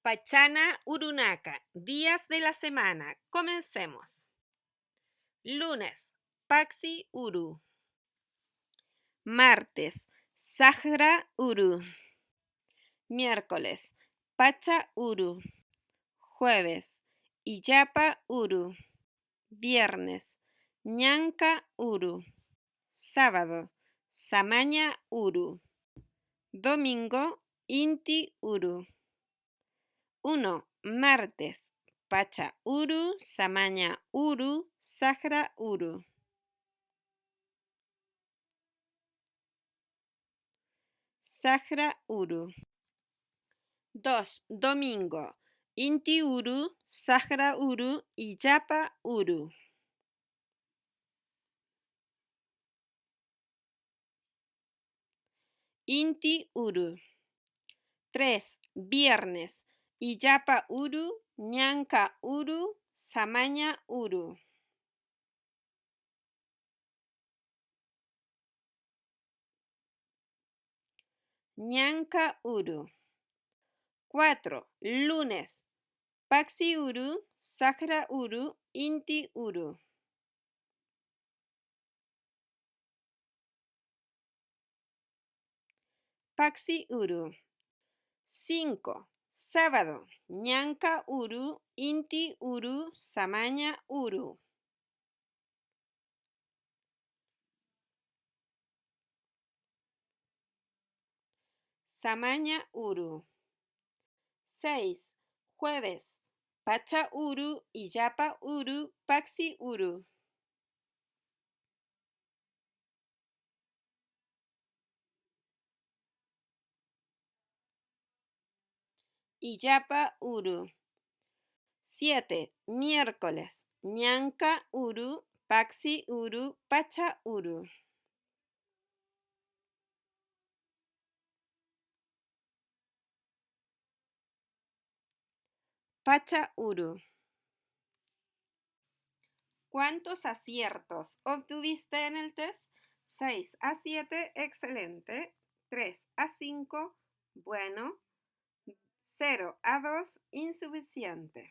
Pachana Urunaka, días de la semana. Comencemos. Lunes, Paxi Uru. Martes, Sahra Uru. Miércoles, Pacha Uru. Jueves, Iyapa Uru. Viernes, Ñanca Uru. Sábado, Samaña Uru. Domingo, Inti Uru. 1. Martes, Pacha Uru, Samaña Uru, Sahra Uru. Sahra Uru. 2. Domingo, Inti Uru, Sahra Uru y Yapa Uru. Inti Uru. 3. Viernes, Iyapa Uru, Ñanca Uru, Samaña Uru. Ñanca Uru. 4. Lunes, Paxi Uru, Sahra Uru, Inti Uru. Paxi Uru. 5. Sábado, Ñanca Uru, Inti Uru, Samaña Uru. Samaña Uru. 6. Jueves, Pacha Uru, Iyapa Uru, Paxi Uru. Iyapa Uru. 7. Miércoles, Ñanca Uru, Paxi Uru, Pacha Uru. Pacha Uru. ¿Cuántos aciertos obtuviste en el test? 6 a 7, excelente. 3 a 5, bueno. 0 a 2, insuficiente.